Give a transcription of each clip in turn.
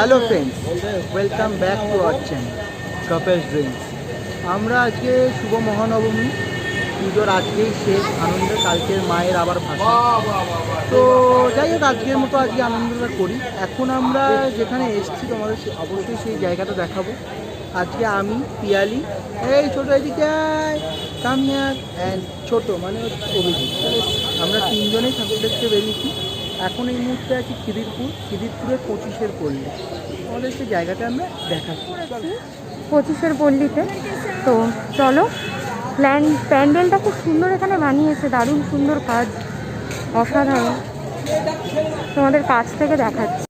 Hello friends, welcome back to our channel couples dreams. আমরা আজকে শুভ মহানবমী পুজোর আজকেই শেষ আনন্দ, কালকের মায়ের আবার ভাষা। তো যাই হোক, আজকের মতো আজকে আনন্দটা করি। এখন আমরা যেখানে এসেছি তোমাদের অবশ্যই সেই জায়গাটা দেখাবো। আজকে আমি পিয়ালি, এই ছোটো এদিকে কামিয়ার অ্যান্ড ছোটো মানে হচ্ছে অভিজিৎ, আমরা তিনজনেই ঠাকুর দেখতে বেরিয়েছি। এখন এই মুহূর্তে আছি খিদিরপুরের 25-এর পল্লী। আমাদের সেই জায়গাটা আমরা দেখাচ্ছি 25-এর পল্লীতে। তো চলো, প্যান্ডেলটা খুব সুন্দর এখানে বানিয়েছে, দারুণ সুন্দর কাজ, অসাধারণ। তোমাদের কাছ থেকে দেখাচ্ছি।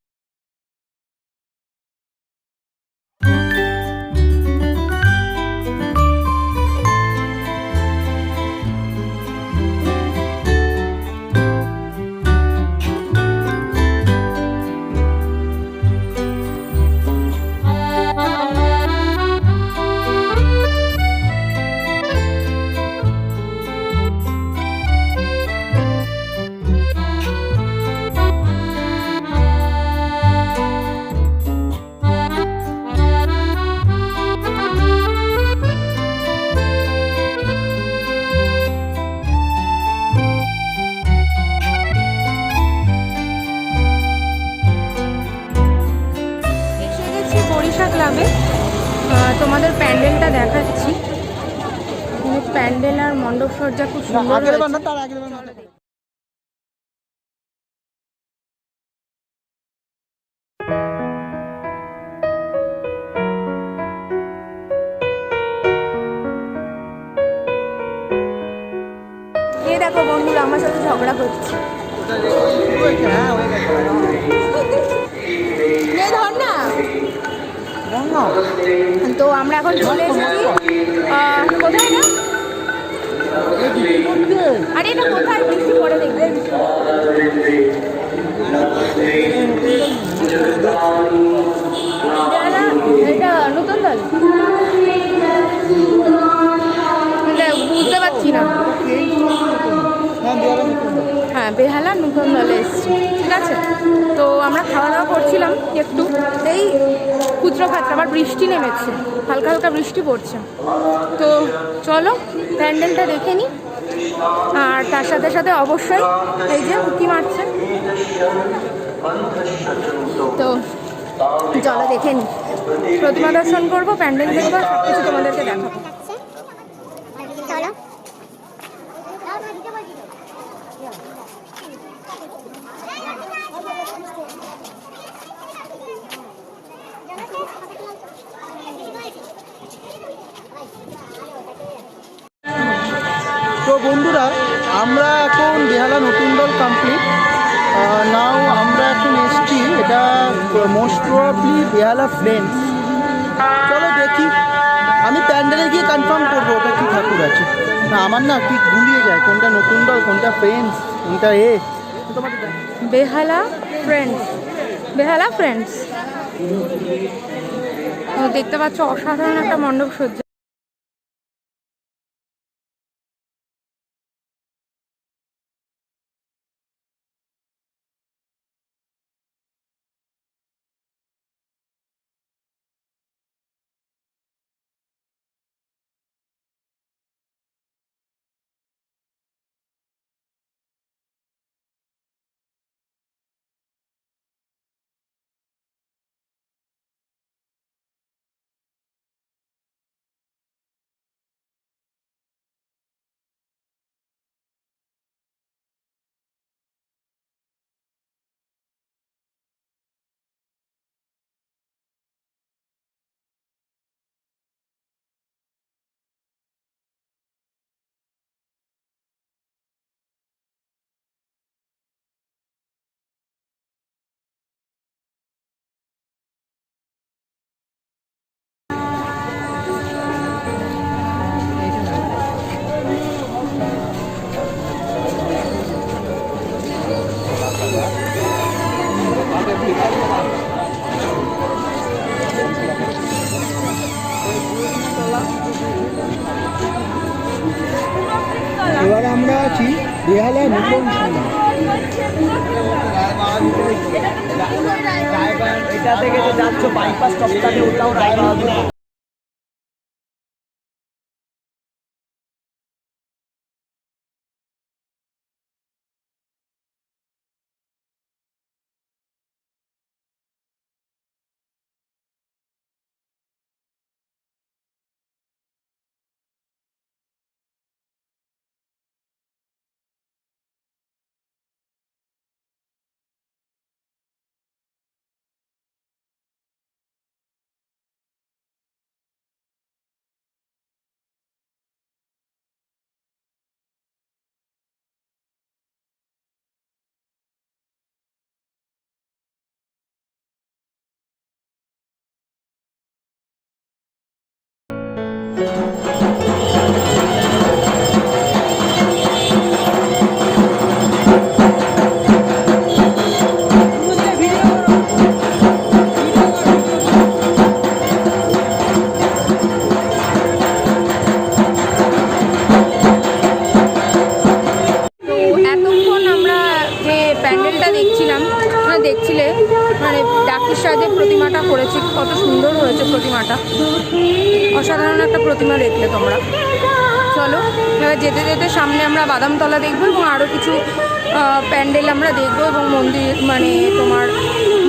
ক্লাবে তোমাদের প্যান্ডেলটা দেখাচ্ছি। প্যান্ডেল আর মণ্ডপ সজ্জা খুব সুন্দর হয়েছে। এই দেখো বন্ধুরা আমার সাথে ঝগড়া করছে। ধর না, তো আমরা এখন চলে এসেছি কোথায় না, আরে এটা কোথায় বৃষ্টি পড়ে দেখবে। এটা নতুন দল বুঝতে পারছি না। হ্যাঁ, বেহালা নতুন দলে এসছি, ঠিক আছে। তো আমরা খাওয়া দাওয়া করছিলাম একটু, এই খুচরো খাচ্ছি। আবার বৃষ্টি নেমেছে, হালকা হালকা বৃষ্টি পড়ছে। তো চলো প্যান্ডেলটা দেখে নিই, আর তার সাথে সাথে অবশ্যই এই যে উঁকি মারছে, তো চলো দেখে নিই। প্রতিমা দর্শন করবো, প্যান্ডেল দেখবো, সব কিছু তোমাদেরকে দেখাবো। তো বন্ধুরা, আমরা এখন বেহালা নতুন দল কমপ্লিট নাও। আমরা এখন এসছি, এটা মোস্ট প্রবাবলি বেহালা ফ্রেন্ডস। চলো দেখি, আমি প্যান্ডেলে গিয়ে কনফার্ম করবো ওটা কি ঠাকুর আছে না। আমার না ঠিক গুলিয়ে যায় কোনটা নতুন দল, কোনটা ফ্রেন্ডস, কোনটা বেহালা ফ্রেন্ডস। বেহালা ফ্রেন্ডস দেখতে পাচ্ছ, অসাধারণ একটা মণ্ডপ সজ্জা। এবার আমরা আছি বেহালা নতুন এটা থেকে যে যাচ্ছ বাইপাস স্টপটাকে ওটাও রায়গঞ্জ। দেখছিলে মানে ডাকির সাজে প্রতিমাটা করেছি, কত সুন্দর হয়েছে প্রতিমাটা, অসাধারণ একটা প্রতিমা দেখলে তোমরা। চলো এবার যেতে যেতে সামনে আমরা বাদামতলা দেখবো এবং আরও কিছু প্যান্ডেল আমরা দেখবো এবং মন্দির মানে তোমার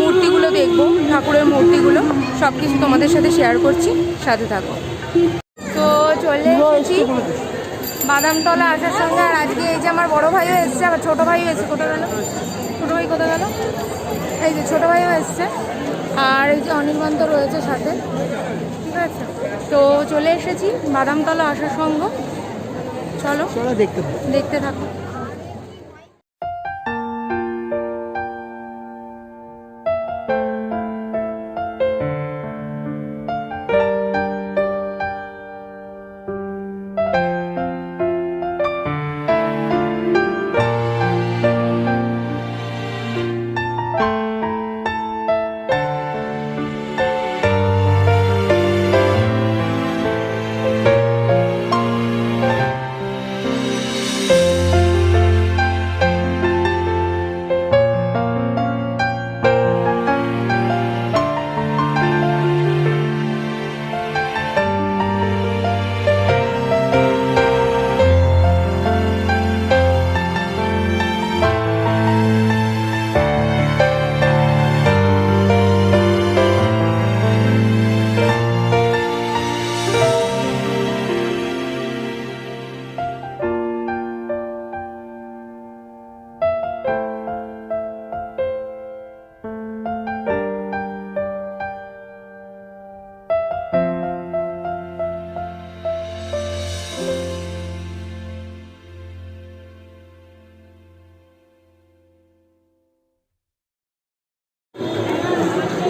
মূর্তিগুলো দেখবো, ঠাকুরের মূর্তিগুলো সব কিছু তোমাদের সাথে শেয়ার করছি, সাথে থাকো। তো চলে এসেছি বাদামতলা আসার সঙ্গে, আর আজকে এই যে আমার বড় ভাইও এসছে, আবার ছোটো ভাইও এসছে। কোথায় গেল ছোটো ভাই, কোথায় গেল? এই যে ছোটো ভাইও এসছে, আর এই যে অনির্বাণ তো রয়েছে সাথে, ঠিক আছে। তো চলে এসেছি বাদামতলা আসার সঙ্গ, চলো দেখতে থাকো।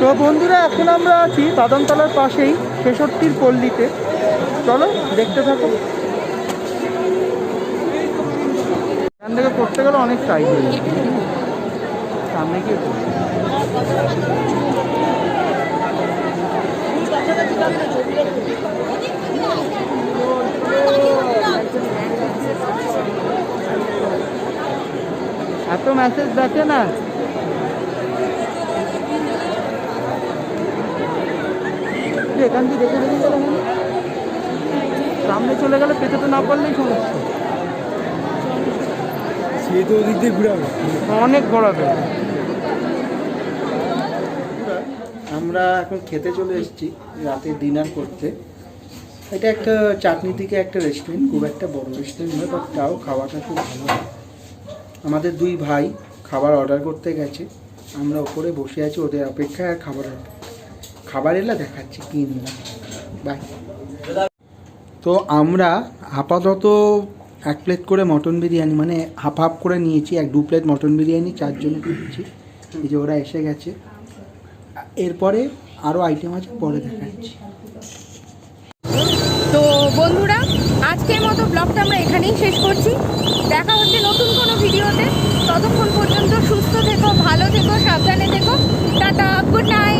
তো বন্ধুরা, এখন আমরা আছি বাদামতলার পাশেই ৬৬ পল্লীতে, চলো দেখতে থাকো। এখান থেকে করতে গেলে অনেক টাইম হয়ে যাবে, সামনে গিয়ে এত মেসেজ দেখে না। এখান থেকে দেখে দেখে গেলে সামনে চলে গেলে পেছাতে না পারলেই সমস্যা, সে তো ওদিক দিয়ে ঘুরাবে, অনেক ঘোরাবে। আমরা এখন খেতে চলে এসেছি, রাতে ডিনার করতে। এটা একটা চাটনি থেকে একটা রেস্টুরেন্ট, খুব একটা বড় রেস্টুরেন্ট নয়, বাট তাও খাওয়াটা খুব ভালো। আমাদের দুই ভাই খাবার অর্ডার করতে গেছে, আমরা ওপরে বসে আছি ওদের অপেক্ষায়, আর খাবার এলে দেখাচ্ছি কী নিলাম। বাই। তো আমরা আপাতত 1 প্লেট করে মটন বিরিয়ানি, মানে হাফ হাফ করে নিয়েছি, 2 প্লেট মটন বিরিয়ানি 4 জনকে দিচ্ছি। এই যে ওরা এসে গেছে, এরপরে আরও আইটেম আছে, পরে দেখাচ্ছি। তো বন্ধুরা, আজকের মতো ব্লগটা আমরা এখানেই শেষ করছি। দেখা হচ্ছে নতুন কোনো ভিডিওতে, ততক্ষণ পর্যন্ত সুস্থ থেকো, ভালো থেকো, সাবধানে থেকো। Tata, good night.